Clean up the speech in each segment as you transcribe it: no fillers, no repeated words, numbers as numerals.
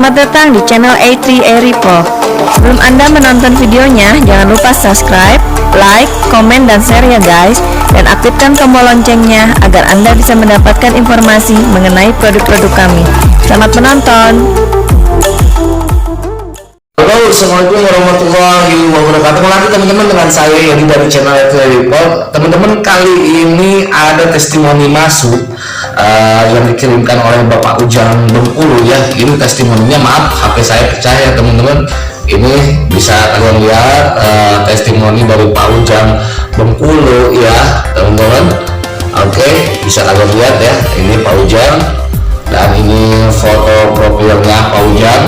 Selamat datang di channel A3A Report. Sebelum Anda menonton videonya, jangan lupa subscribe, like, komen, dan share ya guys. Dan aktifkan tombol loncengnya agar Anda bisa mendapatkan informasi mengenai produk-produk kami. Selamat menonton. Halo, assalamualaikum warahmatullahi wabarakatuh. Lagi teman-teman dengan saya Yadi dari channel A3A Report. Teman-teman, kali ini ada testimoni masuk yang dikirimkan oleh Bapak Ujang Bengkulu ya. Ini testimoninya, maaf HP saya pecah ya teman-teman. Ini bisa kalian lihat testimoni dari Pak Ujang Bengkulu ya teman-teman. Oke, bisa kalian lihat ya. Ini Pak Ujang dan ini foto profilnya Pak Ujang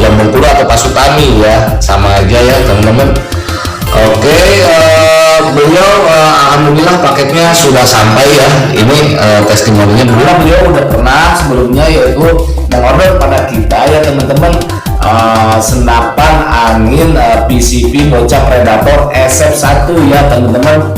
Bengkulu atau Pak Sutami ya, sama aja ya teman-teman. Oke, beliau alhamdulillah paketnya sudah sampai ya. Ini testimoninya beliau udah pernah sebelumnya, yaitu mengorder pada kita ya teman-teman, senapan angin PCP Bocah Predator SF1 ya teman-teman.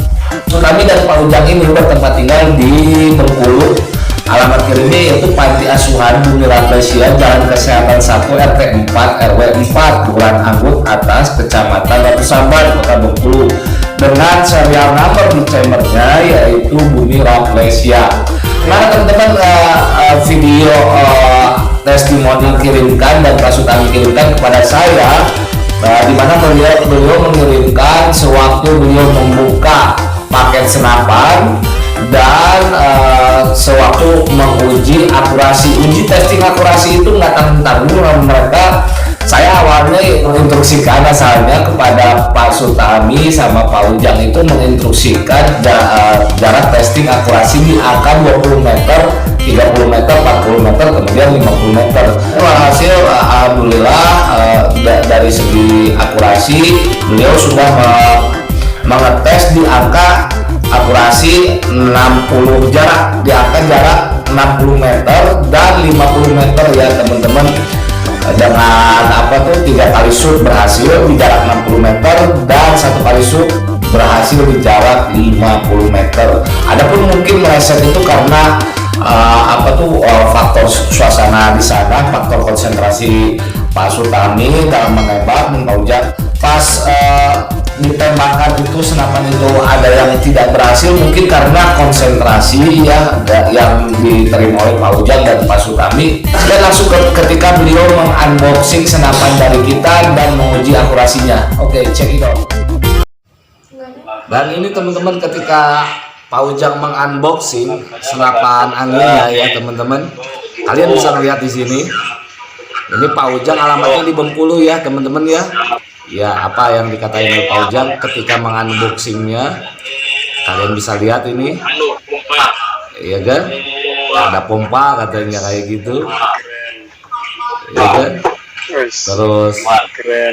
Kami dan Pak Ujang ini bertempat tinggal di Bengkulu. Alamat kirimnya yaitu Panti Asuhan Bumi Rafflesia, Jalan Kesehatan 1 RT 4 RW 4 Kelurahan Anggut Atas, Kecamatan Batu Sambar, Kota Bengkulu, dengan serial number di chambernya yaitu Bumi Rafflesia. Nah teman-teman, video testimoni kirimkan dan Pak Sutami kirimkan kepada saya, di mana beliau mengirimkan sewaktu beliau membuka paket senapan dan sewaktu menguji akurasi. Uji testing akurasi itu nggak tanggung-tanggung mereka. Saya awalnya menginstruksikan asalnya kepada Pak Sutami sama Pak Ujang, itu menginstruksikan jarak testing akurasi di angka 20 meter, 30 meter, 40 meter, kemudian 50 meter. Hasil alhamdulillah dari segi akurasi beliau sudah mengetes di angka akurasi 60 jarak, di angka jarak 60 meter dan 50 meter ya teman-teman, dengan 3 kali shoot berhasil di jarak 60 meter dan 1 kali shoot berhasil di jarak 50 meter. Adapun mungkin meleset itu karena faktor suasana di sana, faktor konsentrasi Pak Sutami dalam menembak dan Pak Ujang. Pas ditembakkan itu senapan itu ada yang tidak berhasil, mungkin karena konsentrasi ya yang diterima oleh Pak Ujang dan Pak Sutami. Dan langsung ketika beliau mengunboxing senapan dari kita dan menguji akurasinya. Oke, check it out. Dan ini teman-teman, ketika Pak Ujang mengunboxing senapan anginnya ya teman-teman, kalian bisa melihat di sini. Ini Pak Ujang alamatnya di Bengkulu ya teman-teman ya. Ya, apa yang dikatain oleh Pak Ujang ketika mengunboxingnya, kalian bisa lihat ini, ya kan? Ada pompa katanya kayak gitu, ya kan? Terus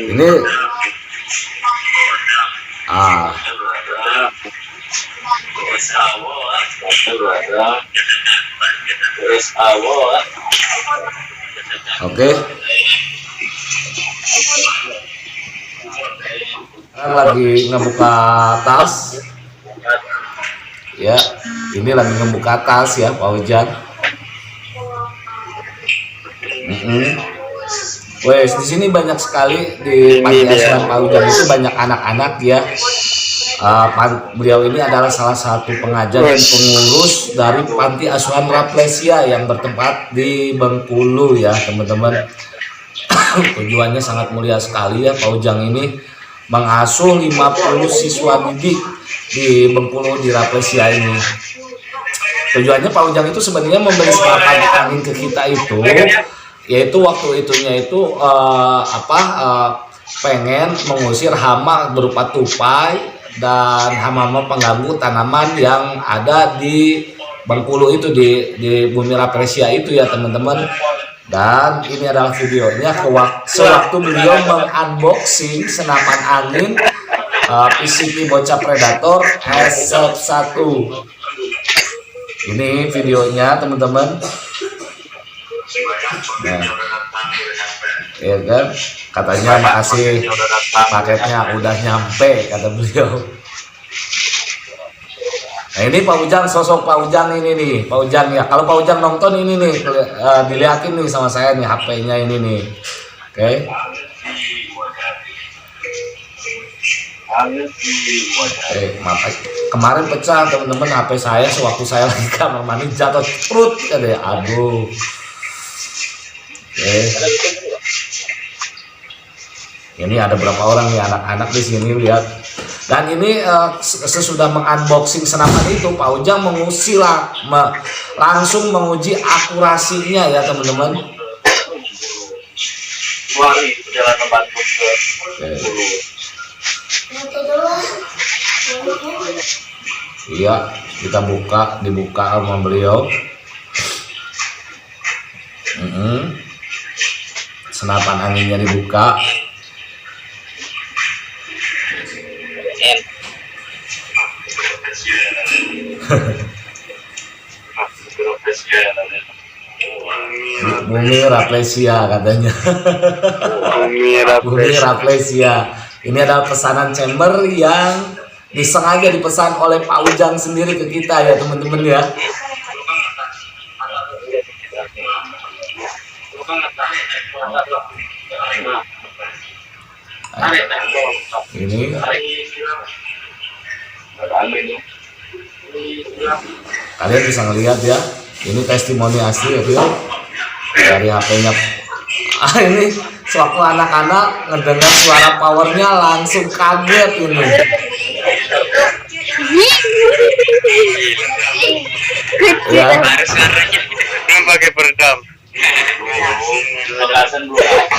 ini, oke. Lagi ngebuka tas ya, ini lagi ngebuka tas ya Pak Ujang. Wes, di sini banyak sekali di Panti Asuhan Pak Ujang itu banyak anak-anak ya. Beliau ini adalah salah satu pengajar dan pengurus dari Panti Asuhan Rafflesia yang bertempat di Bengkulu ya teman-teman. Tujuannya sangat mulia sekali ya Pak Ujang ini mengasuh 50 siswa didik di Bengkulu di Rafflesia ini. Tujuannya Pak Ujang itu sebenarnya memberi senapan angin ke kita itu, yaitu waktu itunya itu pengen mengusir hama berupa tupai dan hama-hama pengganggu tanaman yang ada di Bengkulu itu, di Bumi Rafflesia itu ya teman-teman. Dan ini adalah videonya sewaktu beliau mengunboxing senapan angin PCP Bocah Predator SF1. Ini videonya teman-teman. Nah, ya kan, katanya makasih paketnya udah nyampe kata beliau. Nah ini Pak Ujang, sosok Pak Ujang ini nih, Pak Ujang ya. Kalau Pak Ujang nonton ini nih, dilihatin nih sama saya nih HP-nya ini nih. Oke. Maaf. Kemarin pecah teman-teman HP saya sewaktu saya lagi kamar mandi jatuh perut ya, aduh. Oke. Ini ada berapa orang nih anak-anak di sini lihat. Dan ini sesudah mengunboxing senapan itu, Pak Ujang langsung menguji akurasinya ya teman-teman. Mari perjalanan Bandung ke Bengkulu. Iya, kita dibuka sama beliau. Senapan anginnya dibuka. Bumi Raplesia katanya. Bumi Raplesia. Ini adalah pesanan chamber yang disengaja dipesan oleh Pak Ujang sendiri ke kita ya teman-teman ya. Ini kalian bisa ngelihat ya, ini testimoni asli ya Phil, dari HP-nya. Ini sewaktu anak-anak ngedengar suara powernya langsung kaget ini. Ya. Belum pakai peredam.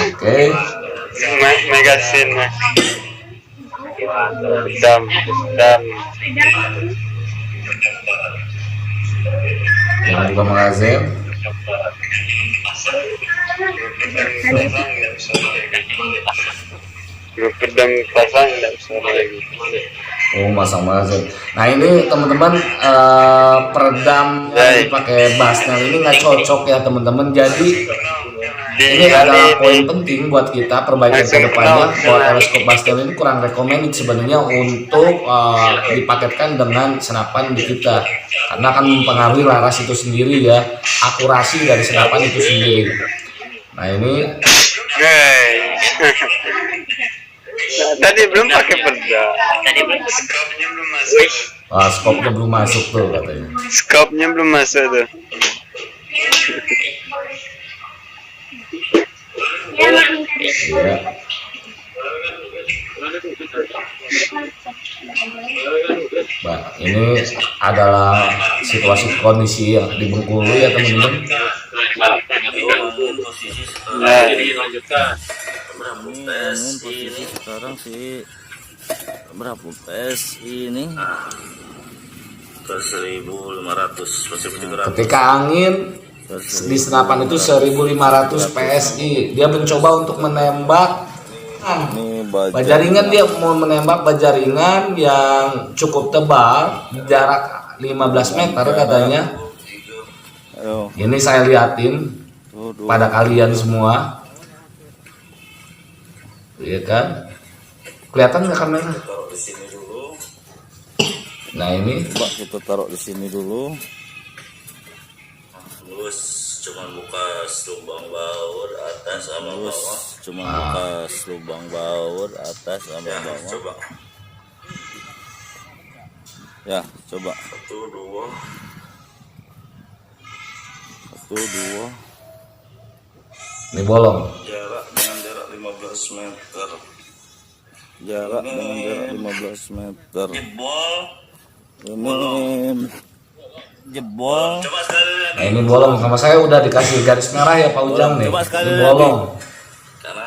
Oke. Megasin. Dam. Jangan lupa magazine. Pedang pasang tidak bisa lagi. Oh, masang magazine. Nah ini teman-teman peredam yang dipakai Basnel ini nggak cocok ya teman-teman. Jadi ini adalah poin penting buat kita perbaikan ke depannya. Bahwa teleskop Basnel ini kurang recommended sebenarnya untuk dipaketkan dengan senapan di kita, karena akan mempengaruhi laras itu sendiri ya, akurasi dari senapan itu sendiri. Nah ini tadi belum pakai peredam. Tadi skopnya belum masuk. skopnya belum masuk tuh katanya. Skopnya belum masuk tuh. Ya. Nah, ini adalah situasi kondisi yang di Bengkulu ya teman-teman. Posisi sekarang sih berapa PS ini ke 1500. Ketika angin di senapan itu 1500 PSI, dia mencoba untuk menembak bajaringan. Dia mau menembak bajaringan yang cukup tebal, jarak 15 meter katanya. Ini saya liatin pada kalian semua, ya kan? Kelihatan nggak kamera? Nah ini coba kita taruh di sini dulu. Terus cuma buka lubang baut atas sama bawah. Cuma buka lubang baut atas sama bawah. Coba. Ya, coba. 1, 2. 1, 2. ini bolong. Jarak dengan jarak 15 meter. Jarak dengan jarak 15 meter. Jebol. Ini jebol. Coba sekali lagi. Nah ini bolong, sama saya udah dikasih garis merah ya Pak Ujang nih. Coba sekali Ini bolong. Karena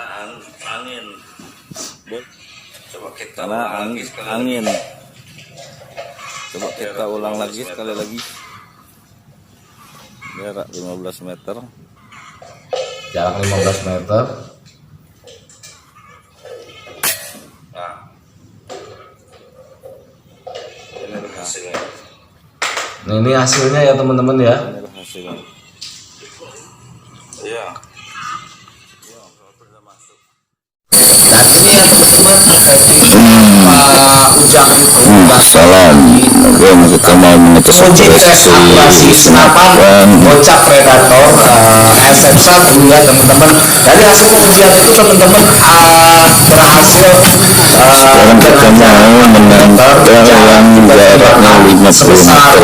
angin. Coba kita Karena ulang lagi sekali. angin. Coba kita ulang lagi sekali lagi. Jarak 15 meter. Jarak 15 meter. Nah. Ini hasilnya. Nah ini hasilnya ya teman-teman ya. Ini hasilnya. Iya. Nah ini ya teman-teman, Pak Ujang itu Salam. Oke, kita mau mengetes uji tes akurasi senapan bocah predator SF1 ya teman-teman. Dari hasil pengujian itu teman-teman berhasil sekarang kita mau menempel yang jaraknya 50 meter.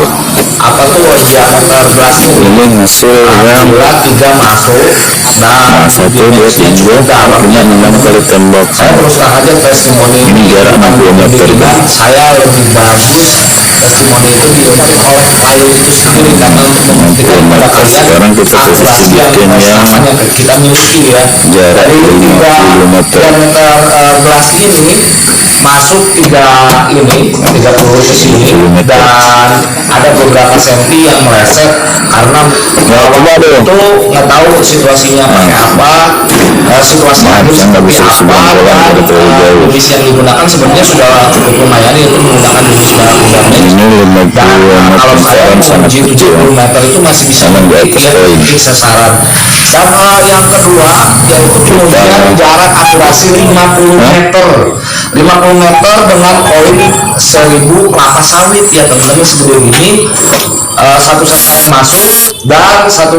apa tuh diameter blasting Ini hasil yang alhamdulillah 3 masuk dan 1, 2, 3 punya 6 kali tembak. saya terus terang aja testimoni Ini jarak 60 meter. saya lebih bagus testimoni itu diukur oleh klien itu sendiri karena untuk membuktikan kepada kalian Sekarang kita akurasi yang posisikan yang kita miliki ya jarak dari 50 meter. diameter belas ini masuk 3 ini 30 ke sini dan ada beberapa senti yang meleset karena coba deh. itu nggak tahu situasinya pakai apa situasinya Maaf, harus saya nggak bisa seperti sebelum apa pulang dan dari terlalu jauh. jenis yang digunakan sebenarnya sudah cukup lumayan yaitu menggunakan jenis barakuda Ini 50 dan kalau saya meter sangat menguji kecil. 70 meter itu masih bisa Sangat di atas poin. di sasaran. Dan yang kedua yaitu pengujian jarak akurasi 50 meter 50 meter dengan koin 1000 kelapa sawit ya teman-teman seperti ini. Satu sasaran masuk dan satu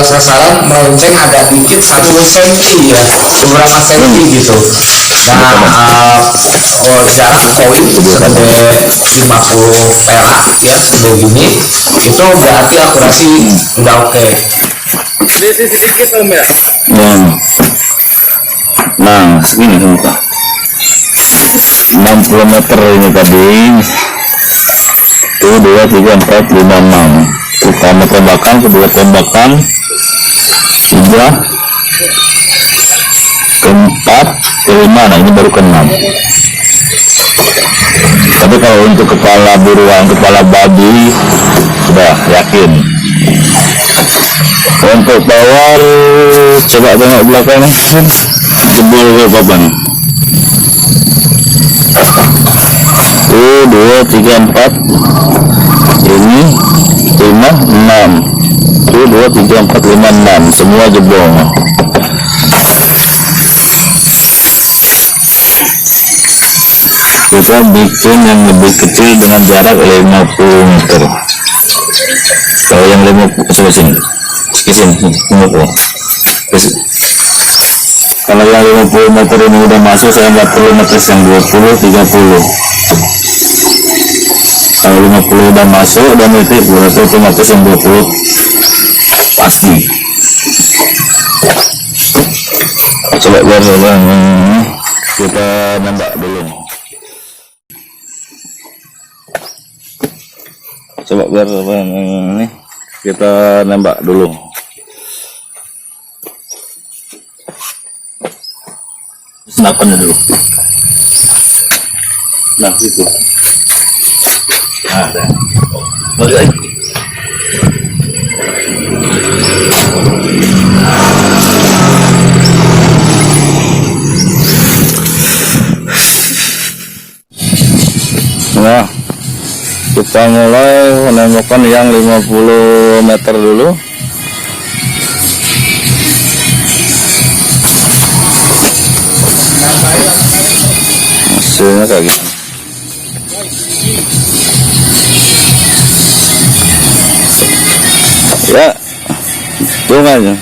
sasaran melenceng agak dikit 1 senti ya beberapa senti gitu. Nah jarak koin segede 50 perak ya segede gini itu berarti akurasi udah oke. Nah, segini sumpah 60 meter ini tadi. Tuh 2, 3, 4, 5, 6. Pertama tembakan, kedua tembakan, 3, keempat, kelima. Nah ini baru ke-6. Tapi kalau untuk kepala buruan, kepala babi sudah yakin. Untuk power coba tengok belakang jebol ke papan. 1, 2, 3, 4 ini 5, 6 1, 2, 3, 4, 5, 6 semua jebol. Kita bikin yang lebih kecil dengan jarak 50 meter. Kalau yang 50 coba sini sini 50. Kalau yang 50 meter ini udah masuk, saya nggak perlu ngetes yang 20, 30. Kalau 50 udah masuk dan itu berarti otomatis yang 20 pasti. Coba biar kita nembak dulu. Coba biar ini kita nembak dulu. Senapan dulu. Nah itu. Ada. Balik lagi. Nah, kita mulai menembakkan yang 50 meter dulu. Hasilnya kayak gitu. Ya, hitung aja.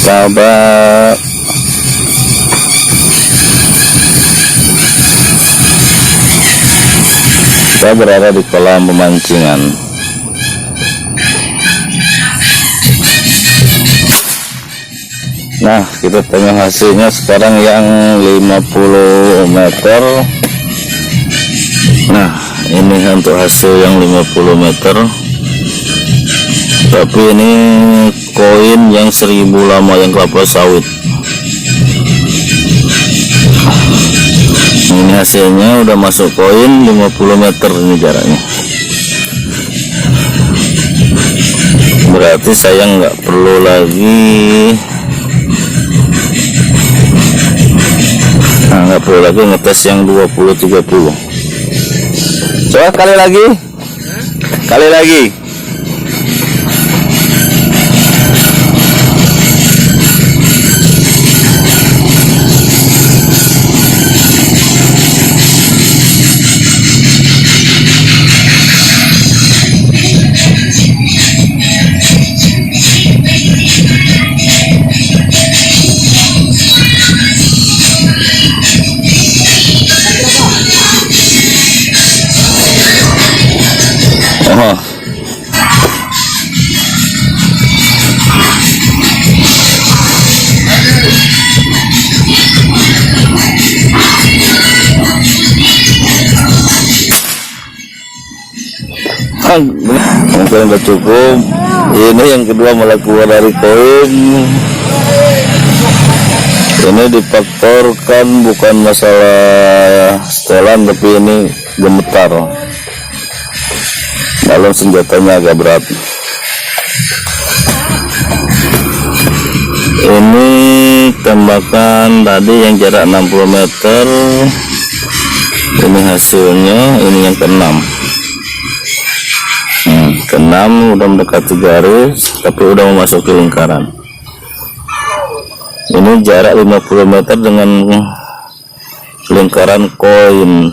Sahabat, kita berada di kolam pemancingan. Nah, kita tengok hasilnya sekarang yang 50 meter. Nah, ini untuk hasil yang 50 meter. Tapi ini koin yang 1000 lama yang kelapa sawit. Ini hasilnya udah masuk koin 50 meter ini jaraknya. berarti saya nggak perlu lagi ngetes yang 20-30. Coba kali lagi. Oh. Mungkin udah cukup. Ini yang kedua malah keluar dari koin. Ini difaktorkan bukan masalah setelan, tapi ini gemetar. Dalam senjatanya agak berat. Ini tembakan tadi yang jarak 60 meter. Ini hasilnya, ini yang ke-6. Ke-6 udah mendekati garis, tapi udah memasuki lingkaran. Ini jarak 50 meter dengan lingkaran koin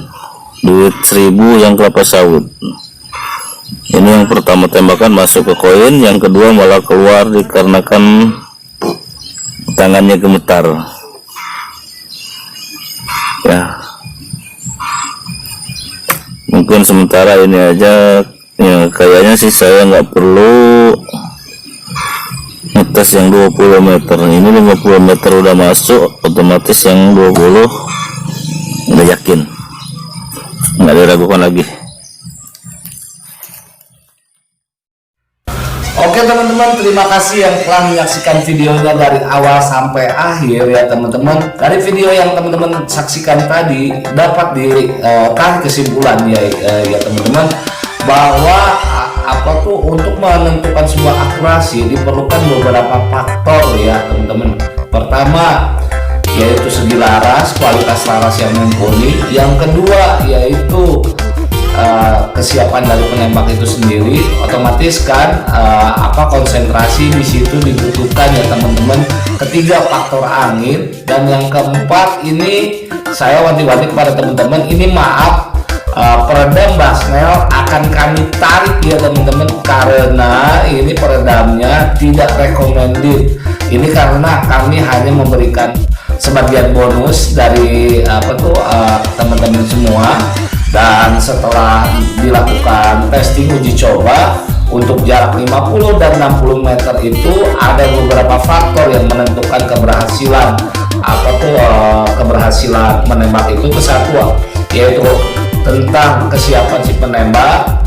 duit 1000 yang kelapa sawit. Ini yang pertama tembakan masuk ke koin, yang kedua malah keluar dikarenakan tangannya gemetar. Ya, mungkin sementara ini aja. Ya, kayaknya sih saya nggak perlu ngetes yang 20 meter. Ini 50 meter udah masuk, otomatis yang 20 udah yakin, nggak diragukan lagi. Oke teman-teman, terima kasih yang telah menyaksikan videonya dari awal sampai akhir ya teman-teman. Dari video yang teman-teman saksikan tadi dapat ditarik kesimpulan ya teman-teman, bahwa untuk menentukan sebuah akurasi diperlukan beberapa faktor ya teman-teman. Pertama yaitu segi laras, kualitas laras yang mumpuni. Yang kedua yaitu kesiapan dari penembak itu sendiri. Otomatis kan konsentrasi di situ dibutuhkan ya teman-teman. Ketiga faktor angin, dan yang keempat ini saya wanti-wanti kepada teman-teman, ini maaf, peredam basnel akan kami tarik ya teman-teman, karena ini peredamnya tidak recommended. Ini karena kami hanya memberikan sebagian bonus dari teman-teman semua. Dan setelah dilakukan testing uji coba untuk jarak 50 dan 60 meter itu ada beberapa faktor yang menentukan keberhasilan keberhasilan menembak itu. Kesatuan yaitu tentang kesiapan si penembak,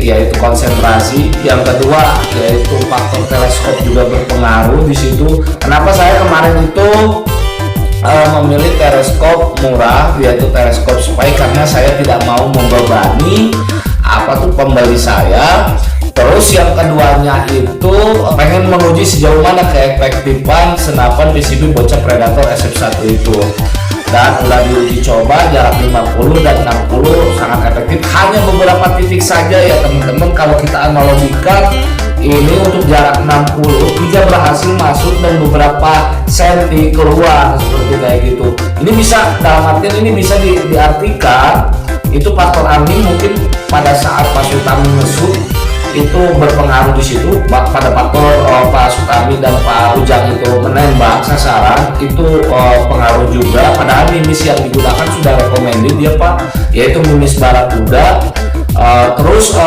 yaitu konsentrasi. Yang kedua yaitu faktor teleskop juga berpengaruh di situ. Kenapa saya kemarin itu memilih teleskop murah, yaitu teleskop Spy, karena saya tidak mau membebani pembeli saya. Terus yang keduanya itu pengen menguji sejauh mana keefektifan senapan PCB bocah Predator SF1 itu. Dan udah diuji coba jarak 50 dan 60 sangat efektif. Hanya beberapa titik saja ya teman-teman. Kalau kita analogikan, ini untuk jarak 60 tidak berhasil masuk dan beberapa senti keluar seperti kayak gitu. Ini bisa, dalam artian ini bisa diartikan itu faktor angin mungkin pada saat Pak Sutami mesut itu berpengaruh di situ. Pada faktor Pak Sutami dan Pak Ujang itu menembak sasaran itu pengaruh juga. Padahal mimis yang digunakan sudah recommended ya Pak, yaitu mimis Barakuda. Terus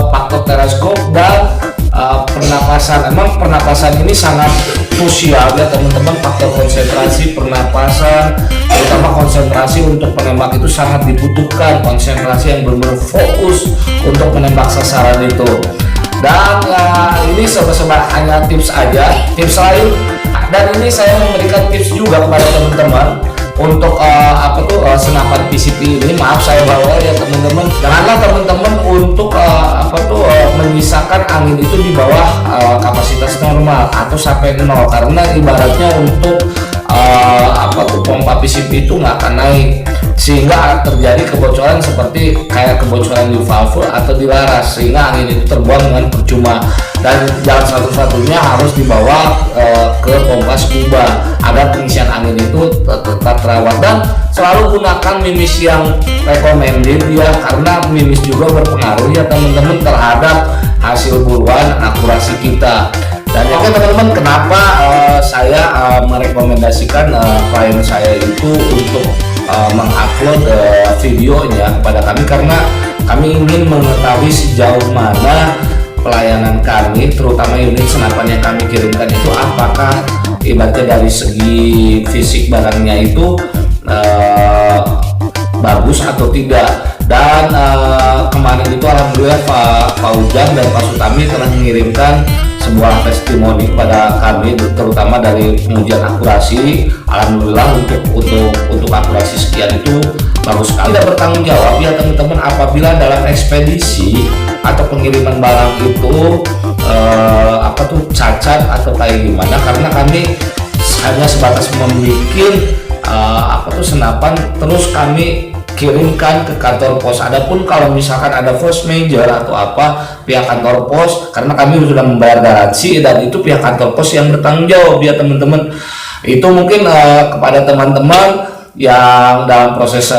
faktor teleskop dan pernapasan. Emang pernapasan ini sangat krusial ya teman-teman. Faktor konsentrasi pernapasan, terutama konsentrasi untuk penembak itu sangat dibutuhkan. Konsentrasi yang benar-benar fokus untuk menembak sasaran itu. Dan ini sobat-sobat hanya tips aja, tips lain. Dan ini saya memberikan tips juga kepada teman-teman. untuk senapan PCP ini, maaf saya bawa ya teman-teman. Janganlah teman-teman untuk menyisakan angin itu di bawah kapasitas normal atau sampai 0, karena ibaratnya untuk pompa PCP itu nggak akan naik, sehingga terjadi kebocoran seperti kayak kebocoran di valve atau di laras, sehingga angin itu terbuang dengan percuma. Dan jalan satu-satunya harus dibawa ke pompa scuba agar pengisian angin itu tetap terawat, dan selalu gunakan mimis yang recommended ya, karena mimis juga berpengaruh ya teman-teman terhadap hasil buruan akurasi kita. Dan oke teman-teman, kenapa saya merekomendasikan klien saya itu untuk mengupload videonya kepada kami, karena kami ingin mengetahui sejauh mana pelayanan kami, terutama unit senapan yang kami kirimkan itu apakah ibaratnya dari segi fisik barangnya itu bagus atau tidak. Dan kemarin itu alhamdulillah Pak Ujang dan Pak Sutami telah mengirimkan sebuah testimoni kepada kami, terutama dari pengujian akurasi. Alhamdulillah untuk akurasi sekian itu bagus sekali. Tidak bertanggung jawab ya teman-teman apabila dalam ekspedisi atau pengiriman barang itu cacat atau kayak gimana, karena kami hanya sebatas membuat senapan terus kami kirimkan ke kantor pos. Adapun kalau misalkan ada force major atau apa, pihak kantor pos, karena kami sudah membayar garansi dan itu pihak kantor pos yang bertanggung jawab ya teman-teman. Itu mungkin kepada teman-teman yang dalam proses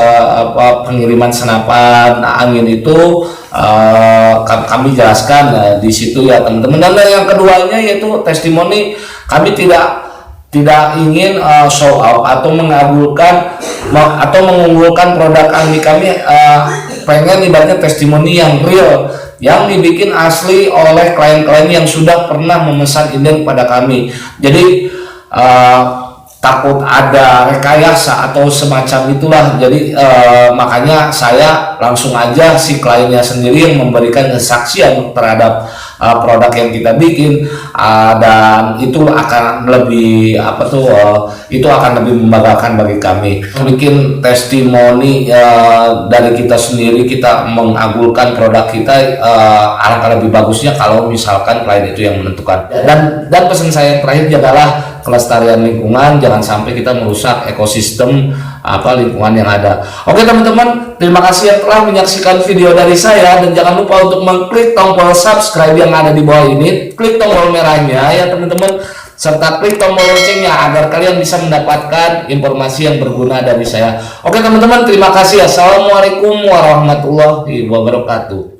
pengiriman senapan angin itu kami jelaskan di situ ya teman-teman. Dan yang keduanya yaitu testimoni, kami tidak ingin show off atau mengunggulkan produk kami pengen ibaratnya testimoni yang real, yang dibikin asli oleh klien-klien yang sudah pernah memesan ini kepada kami. Jadi takut ada rekayasa atau semacam itulah, jadi makanya saya langsung aja si kliennya sendiri yang memberikan kesaksian terhadap produk yang kita bikin, dan itu akan lebih itu akan lebih membanggakan bagi kami. Bikin testimoni dari kita sendiri, kita mengagulkan produk kita, alangkah lebih bagusnya kalau misalkan klien itu yang menentukan. Dan pesan saya terakhir, jagalah kelestarian lingkungan, jangan sampai kita merusak ekosistem lingkungan yang ada. Oke teman-teman, terima kasih yang telah menyaksikan video dari saya, dan jangan lupa untuk mengklik tombol subscribe yang ada di bawah ini, klik tombol merahnya ya teman-teman, serta klik tombol loncengnya agar kalian bisa mendapatkan informasi yang berguna dari saya. Oke teman-teman, terima kasih. Assalamualaikum warahmatullahi wabarakatuh.